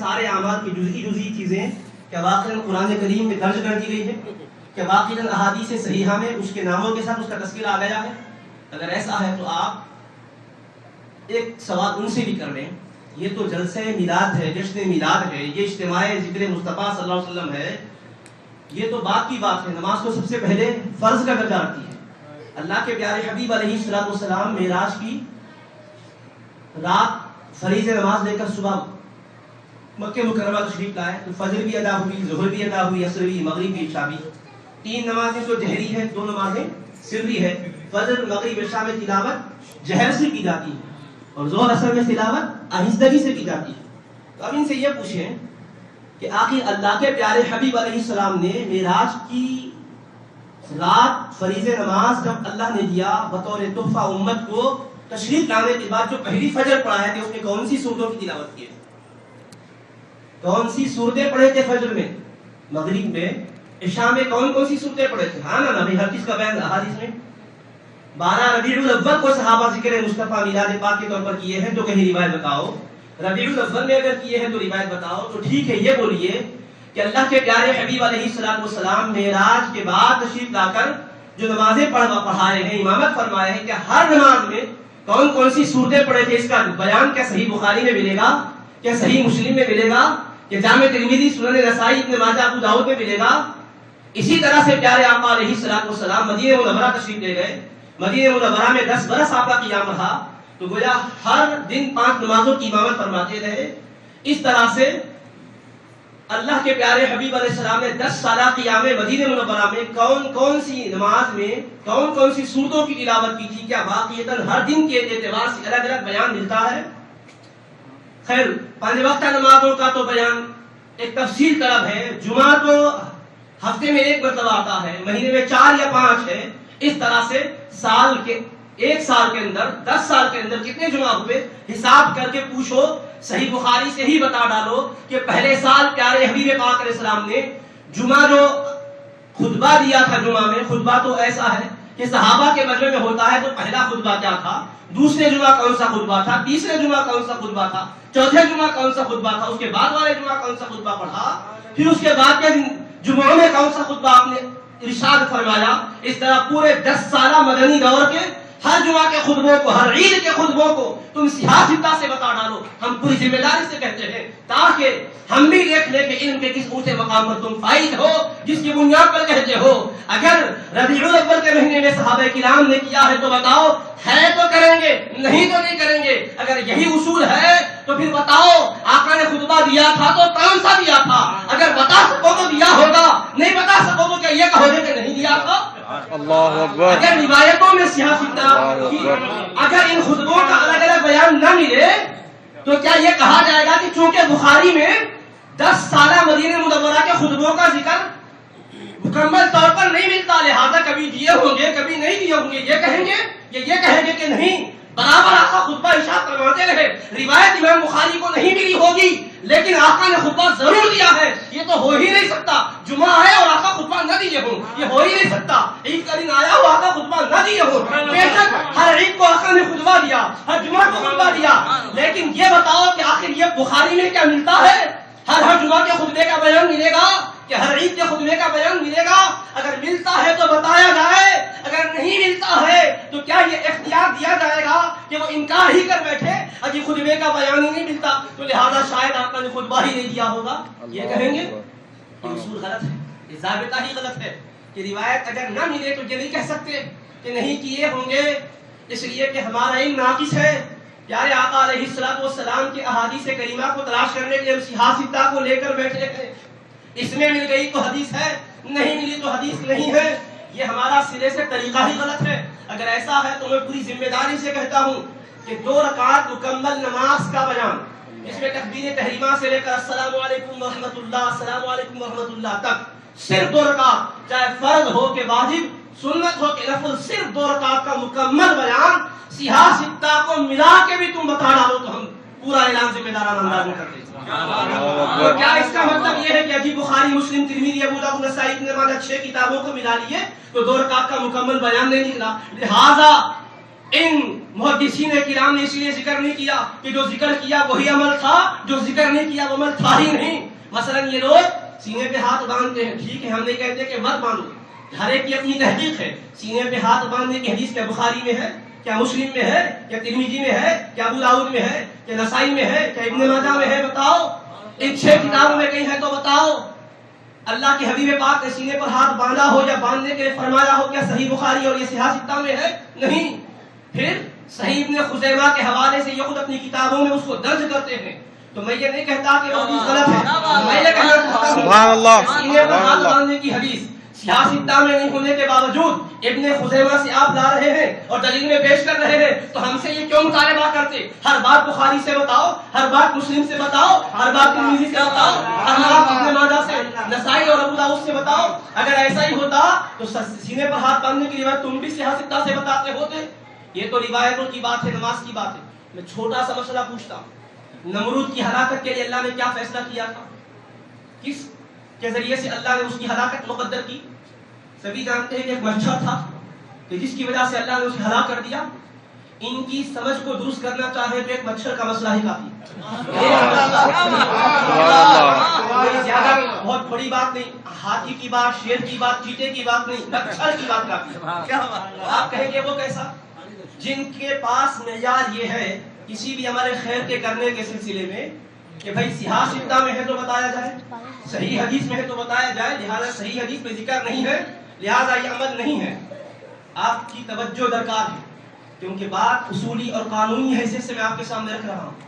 سارے اعمال کی جزئی چیزیں کیا واقعاً قرآن کریم میں درج کر دی گئی ہے؟ کیا واقعاً احادیث صحیحہ میں اس کے ناموں کے ساتھ اس کا تذکرہ آ گیا ہے؟ اگر ایسا ہے تو آپ ایک سوال ان سے بھی کر لیں. یہ تو جلسہ میلاد ہے، جشن میلاد ہے، یہ اجتماع ذکر مصطفیٰ صلی اللہ علیہ وسلم ہے، یہ تو بات کی بات ہے. نماز تو سب سے پہلے فرض کا درجہ رکھتی ہے. اللہ کے پیارے حبیب علیہ الصلوۃ والسلام معراج کی رات فریض نماز لے کر صبح مکہ مکرمہ تشریف لائے تو فجر بھی ادا ہوئی، ظہر بھی ادا ہوئی، عصر بھی، مغرب بھی، عشاء بھی. 3 نمازیں تو جہری ہے، 2 نمازیں سری ہے. فجر مغرب عشاء میں تلاوت جہر سے کی جاتی ہے اور ظہر عصر میں تلاوت آہستگی سے کی جاتی ہے. تو اب ان سے یہ پوچھیں کہ آخر اللہ کے پیارے حبیب علیہ السلام نے معراج کی رات فریض نماز جب اللہ نے دیا بطور تحفہ امت کو، تشریف لانے کے بعد جو پہلی فجر پڑھائے تھے اس میں کون سی سورتوں کی تلاوت کی ہے؟ کون سی صورتیں پڑھے تھے فجر میں، مغرب میں، عشاء میں کون سی صورتیں پڑھے تھے؟ ہاں نا نبی ہر چیز کا بیان احادیث میں. 12 ربیع الاول کو صحابہ ذکر مصطفیٰ میلاد پاک کے طور پر کیے ہیں تو کہیں روایت بتاؤ. ربیع الاول میں اگر کیے ہیں تو روایت بتاؤ. تو ٹھیک ہے، یہ بولیے کہ اللہ کے پیارے حبیب علیہ السلام معراج کے بعد تشریف لا کر جو نمازیں پڑھائے ہیں، امامت فرمائے ہیں، کہ ہر نماز میں کون سی صورتیں پڑھے تھے اس کا بیان کیا صحیح بخاری میں ملے گا، کیا صحیح مسلم میں ملے گا، کہ جامع ترمذی، سنن نسائی، ابن ماجہ، ابو داؤد میں ملے گا؟ اسی طرح سے پیارے آقا علیہ السلام مدینہ منورہ تشریف لے گئے. مدینہ منورہ میں 10 برس آپ کا قیام رہا تو گویا ہر دن 5 نمازوں کی امامت فرماتے رہے. اس طرح سے اللہ کے پیارے حبیب علیہ السلام نے 10 سالہ قیام مدینہ منورہ میں کون سی نماز میں کون سی سورتوں کی تلاوت کی تھی؟ کیا واقعتاً ہر دن کے اعتبار سے الگ الگ بیان ملتا ہے؟ خیر، 5 وقتہ نمازوں کا تو بیان ایک تفصیل طلب ہے. جمعہ تو ہفتے میں 1 مرتبہ آتا ہے، مہینے میں 4 یا 5 ہے. اس طرح سے ایک سال کے اندر 10 سال کے اندر کتنے جمعہ ہوئے حساب کر کے پوچھو. صحیح بخاری سے ہی بتا ڈالو کہ پہلے سال پیارے حبیب پاک علیہ السلام نے جمعہ جو خطبہ دیا تھا، جمعہ میں خطبہ تو ایسا ہے کہ صحابہ کے مجمع میں ہوتا ہے تو پہلا خطبہ کیا تھا، دوسرے جمعہ کون سا خطبہ تھا، تیسرے جمعہ کون سا خطبہ تھا، چوتھے جمعہ کون سا خطبہ تھا، اس کے بعد والے جمعہ کون سا خطبہ پڑھا، پھر اس کے بعد کے جمعوں میں کون سا خطبہ آپ نے ارشاد فرمایا. اس طرح پورے 10 سالہ مدنی دور کے ہر جمعہ کے خطبوں کو، ہر عید کے خطبوں کو تم سیاستہ سے بتا ڈالو. ہم پوری ذمہ داری سے کہتے ہیں تاکہ ہم بھی دیکھ لیں کہ علم کے کس اونچے مقام پر تم فائز ہو جس کی بنیاد پر کہتے ہو. اگر ربیع الاول کے مہینے میں صحابہ کرام نے کیا ہے تو بتاؤ، ہے تو کریں گے، نہیں تو نہیں کریں گے. اگر یہی اصول ہے تو پھر بتاؤ آقا نے خطبہ دیا تھا تو کون سا دیا تھا؟ اگر بتا سکو تو دیا ہوگا، نہیں بتا سکو تو کیا یہ کہو گے کہ نہیں دیا تھا؟ اللہ اکبر. اگر روایتوں میں سیاستہ اگر ان خطبوں کا الگ الگ بیان نہ ملے تو کیا یہ کہا جائے گا کہ چونکہ بخاری میں 10 سالہ مدینہ منورہ کے خطبوں کا ذکر مکمل طور پر نہیں ملتا لہذا کبھی دیے ہوں گے کبھی نہیں دیے ہوں گے؟ یہ کہیں گے کہ نہیں، برابر آقا خطبہ ارشاد فرماتے رہے. روایت امام بخاری کو نہیں ملی ہوگی لیکن آقا نے خطبہ ضرور دیا ہے. یہ تو ہو ہی نہیں سکتا جمعہ ہے اور آقا خطبہ نہ دیے ہوں، یہ ہو ہی نہیں سکتا. عید کا دن آیا ہو آقا خطبہ نہ دیے ہوں، بے شک ہر عید کو آقا نے خطبہ دیا، ہر جمعہ کو خطبہ دیا. لیکن یہ بتاؤ کہ آخر یہ بخاری میں کیا ملتا ہے؟ ہر جمعہ کے خطبے کا بیان ملے گا کہ ہر عید کے خطبے کا بیان ملے گا؟ اگر ملتا ہے تو بتایا جائے، اگر نہیں ملتا ہے تو کیا یہ اختیار دیا جائے گا کہ وہ انکار ہی کر بیٹھے اجی خطبے کا بیان ہی نہیں ملتا تو لہذا شاید آپ نے خطبہ ہی نہیں دیا ہوگا؟ یہ کہیں گے یہ اصول غلط ہے، یہ ضابطہ ہی غلط ہے کہ روایت اگر نہ ملے تو یہ نہیں کہہ سکتے کہ نہیں کیے ہوں گے، اس لیے کہ ہمارا علم ناقص ہے. پیارے آقا علیہ السلام کے احادیث کریمہ کو تلاش کرنے کے لیے ہم صحافتہ کو لے کر بیٹھے ہیں. اس میں مل گئی تو حدیث ہے، نہیں ملی تو حدیث نہیں ہے. یہ ہمارا سرے سے طریقہ ہی غلط ہے. اگر ایسا ہے تو میں پوری ذمہ داری سے کہتا ہوں کہ 2 رکعت مکمل نماز کا بیان جس میں تکبیر تحریمہ سے لے کر السلام علیکم ورحمۃ اللہ، السلام علیکم ورحمۃ اللہ تک صرف 2 رکعت، چاہے فرض ہو کہ واجب، سنت ہو کہ نفل، صرف 2 رکعت کا مکمل بیان سیاستہ کو ملا کے بھی تم بتا ڈالو تو ہم پورا اعلان ذمہ دارانہ انداز میں کرتے ہیں. تو کیا اس کا مطلب یہ ہے کہ عجیب بخاری، مسلم، ترمذی، ابو داؤد، نسائی، ابن ماجہ 6 کتابوں کو ملا لیے تو 2 رکعت کا مکمل بیان نہیں نکلا؟ لہذا ان محدثین کرام نے اس لیے ذکر نہیں کیا کہ جو ذکر کیا وہی عمل تھا، جو ذکر نہیں کیا وہ عمل تھا ہی نہیں۔ مثلا یہ لوگ سینے پہ ہاتھ باندھتے ہیں، ٹھیک ہے، ہم نہیں کہتے کہ مت باندھو، ہر ایک کی اپنی تحقیق ہے۔ سینے پہ ہاتھ باندھنے کی حدیث کیا بخاری میں ہے، کیا مسلم میں ہے، کیا ترمذی میں ہے، کیا ابو داؤد میں ہے، کیا نسائی میں ہے، کیا ابن ماجہ میں ہے؟ بتاؤ، ان 6 کتابوں میں کہیں ہے تو بتاؤ۔ اللہ کے حبیب پاک نے سینے پر ہاتھ باندھا ہو یا باندھنے کے لیے فرمایا ہو، کیا صحیح بخاری اور یہ صحیح ستہ میں ہے؟ نہیں۔ پھر صحیح ابن خزیمہ کے حوالے سے یہ خود اپنی کتابوں میں اس کو درج کرتے ہیں۔ تو میں یہ نہیں کہتا کہ وہ حدیث غلط ہے، میں یہ کہنا چاہتا ہوں سبحان اللہ، سینے پر ہاتھ باندھنے کی حدیث صحیح ستہ میں نہیں ہونے کے باوجود ابن خزیمہ سے آپ لا رہے ہیں اور دلیل میں پیش کر رہے ہیں، تو ہم سے یہ کیوں مطالبہ کرتے؟ ہر بات بخاری سے بتاؤ، ہر بات مسلم سے بتاؤ، ہر بات ترمذی سے بتاؤ، ہر بات ابن ماجہ سے، نسائی اور ابو داؤد سے بتاؤ۔ اگر ایسا ہی ہوتا تو سینے پر ہاتھ باندھنے کی روایت تم بھی صحیح ستہ سے بتاتے ہوتے۔ یہ تو روایتوں کی بات ہے، نماز کی بات ہے۔ میں چھوٹا سا مسئلہ پوچھتا ہوں، نمرود کی ہلاکت کے لیے اللہ نے کیا فیصلہ کیا تھا؟ کس کے ذریعے سے اللہ نے اس کی ہلاکت مقدر کی؟ سبھی جانتے ہیں کہ ایک مچھر تھا کہ جس کی وجہ سے اللہ نے اسے ہلاک کر دیا۔ ان کی سمجھ کو درست کرنا چاہے تو ایک مچھر کا مسئلہ ہی کافی ہے۔ زیادہ بہت بڑی بات نہیں، ہاتھی کی بات، شیر کی بات، چیتے کی بات نہیں، مچھر کی بات کافی ہے۔ آپ کہیں گے وہ کیسا؟ جن کے پاس معیار یہ ہے کسی بھی عمل خیر کے کرنے کے سلسلے میں کہ بھائی صحیح ستہ میں ہے تو بتایا جائے، صحیح حدیث میں ہے تو بتایا جائے، لہذا صحیح حدیث میں ذکر نہیں ہے لہذا یہ عمل نہیں ہے۔ آپ کی توجہ درکار ہے، کیونکہ بات اصولی اور قانونی حیثیت سے میں آپ کے سامنے رکھ رہا ہوں۔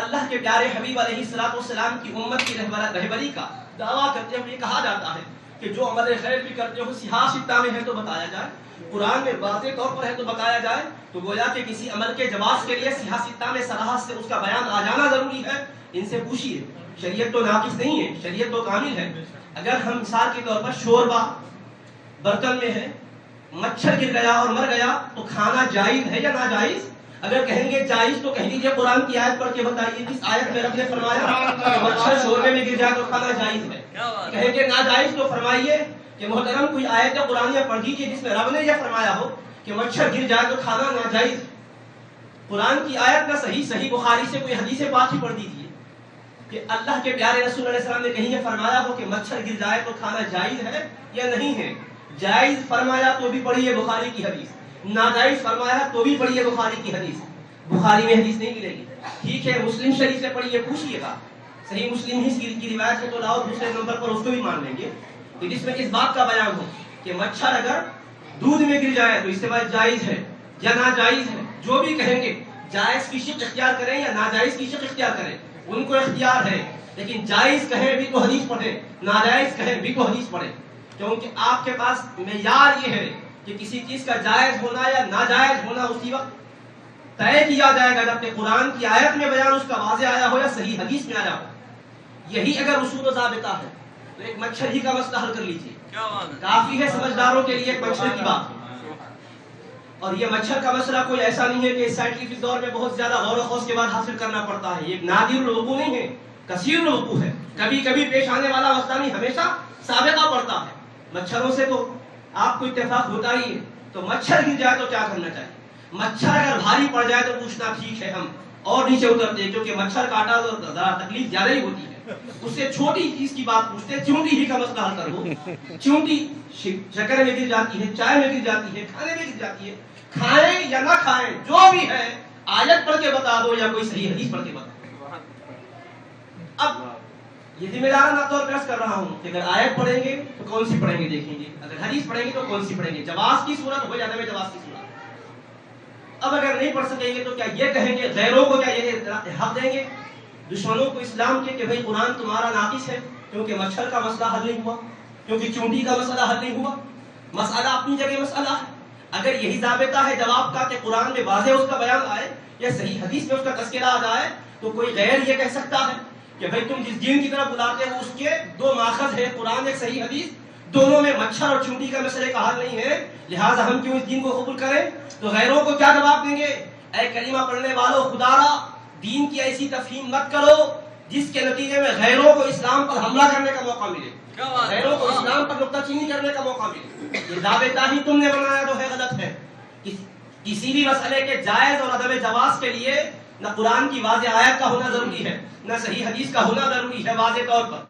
اللہ کے پیارے حبیب علیہ السلام کی امت کی رہبری کا دعویٰ کرتے ہوئے کہا جاتا ہے کہ جو عمل خیر بھی کرتے ہو صحیح ستہ میں ہے تو بتایا جائے، قرآن میں واضح طور پر ہے تو بتایا جائے، تو گویا کہ کسی عمل کے جواز کے لیے صحیح ستہ میں صراحت سے اس کا بیان آ جانا ضروری ہے۔ ان سے پوچھیے، شریعت تو ناقص نہیں ہے، شریعت تو کامل ہے۔ اگر ہم مثال کے طور پر شوربہ برتن میں ہے، مچھر گر گیا اور مر گیا تو کھانا جائز ہے یا ناجائز؟ اگر کہیں گے جائز تو کہہ دیجیے قرآن کی آیت پڑھ کے بتائیے جس آیت میں رب نے فرمایا کہ مچھر شوربے میں گر جائے تو کھانا جائز ہے۔ کہیں گے ناجائز تو فرمائیے کہ محترم کوئی آیت قرآن پڑھ دیجیے جس میں رب نے یہ فرمایا ہو کہ مچھر گر جائے تو کھانا ناجائز۔ قرآن کی آیت نہ صحیح بخاری سے کوئی حدیث پاک ہی پڑھ دیجیے کہ اللہ کے پیارے رسول علیہ السلام نے کہیں یہ فرمایا ہو کہ مچھر گر جائے تو کھانا جائز ہے یا نہیں ہے۔ جائز فرمایا تو بھی پڑھیے بخاری کی حدیث، ناجائز فرمایا تو بھی پڑھیے بخاری کی حدیث۔ بخاری میں حدیث نہیں ملے گی، ٹھیک ہے، مسلم شریف سے پڑھیے، پوچھیے گا صحیح مسلم ہی کی روایت ہے تو لاؤ، دوسرے نمبر پر اس کو بھی مان لیں گے کہ جس میں اس بات کا بیان ہو کہ مچھر اگر دودھ میں گر جائے تو استعمال جائز ہے یا ناجائز ہے۔ جو بھی کہیں گے جائز کی شق اختیار کریں یا ناجائز کی شق اختیار کریں، ان کو اختیار ہے، لیکن جائز کہیں بھی تو حدیث پڑھیں، ناجائز کہیں بھی تو حدیث پڑھیں، کیونکہ آپ کے پاس معیار یہ ہے کہ کسی چیز کا جائز ہونا یا ناجائز ہونا اسی وقت طے کیا جائے گا جب کہ قرآن کی آیت میں بیان اس کا واضح آیا ہو یا صحیح حدیث میں آیا ہو۔ یہی اگر اصول و ضابطہ ہے تو ایک مچھر ہی کا مسئلہ حل کر لیجیے، کافی ہے سمجھداروں کے لیے ایک مچھر کی بات۔ اور یہ مچھر کا مسئلہ کوئی ایسا نہیں ہے کہ سائنٹیفک دور میں بہت زیادہ غور و خوض کے بعد حاصل کرنا پڑتا ہے، یہ ایک نادر الوقوع نہیں ہے، کثیر الوقوع ہے، کبھی کبھی پیش آنے والا مسئلہ نہیں، ہمیشہ سابقہ پڑتا ہے۔ مچھروں سے تو آپ کو اتفاق ہوتا ہی ہے، تو مچھر گر جائے تو کیا کرنا چاہیے؟ مچھر اگر بھاری پڑ جائے تو پوچھنا ٹھیک ہے، ہم اور نیچے اترتے ہیں، کیونکہ مچھر کاٹا تو ذرا تکلیف زیادہ ہی ہوتی ہے، اس سے چھوٹی چیز کی بات پوچھتے ہیں، چونٹی ہی کا مسئلہ حل کر دو۔ چونٹی شکر میں گر جاتی ہے، چائے میں گر جاتی ہے، کھانے میں گر جاتی ہے، کھائیں یا نہ کھائیں جو بھی ہے آیت پڑھ کے بتا دو یا کوئی صحیح حدیث پڑھ کے بتا دو۔ اب یہ ذمہ دارانہ طور پر عرض کر رہا ہوں کہ اگر آیت پڑھیں گے تو کون سی پڑھیں گے دیکھیں گے، اگر حدیث پڑھیں گے تو کون سی پڑھیں گے، جواز کی صورت ہو جانے میں جواز کی صورت۔ اب اگر نہیں پڑھ سکیں گے تو کیا یہ کہیں گے غیروں کو کیا یہ حق دیں گے دشمنوں کو اسلام کے کہ بھئی قرآن تمہارا ناقص ہے کیونکہ مچھر کا مسئلہ حل نہیں ہوا، کیونکہ چونٹی کا مسئلہ حل نہیں ہوا؟ مسئلہ اپنی جگہ مسئلہ ہے، اگر یہی ضابطہ ہے جواب کا کہ قرآن میں واضح اس کا بیان آئے یا صحیح حدیث میں اس کا تذکرہ آ جائے تو کوئی غیر یہ کہہ سکتا ہے کہ بھئی تم جس دین کی طرف بلاتے ہو اس کے دو ماخذ ہے، قرآن ایک صحیح حدیث، دونوں میں مچھر اور چونٹی کا مسئلے کا حل نہیں ہے، لہٰذا ہم کیوں اس دین کو قبول کریں؟ تو غیروں کو کیا جواب دیں گے؟ اے کلمہ پڑھنے والوں، خدا را دین کی ایسی تفہیم مت کرو جس کے نتیجے میں غیروں کو اسلام پر حملہ کرنے کا موقع ملے، غیروں کو اسلام پر نکتہ چینی کرنے کا موقع ملے۔ یہ ضابطہ ہی تم نے بنایا تو ہے غلط ہے، کسی بھی مسئلے کے جائز اور عدم جواز کے لیے نہ قرآن کی واضح آیت کا ہونا ضروری ہے، نہ صحیح حدیث کا ہونا ضروری ہے واضح طور پر.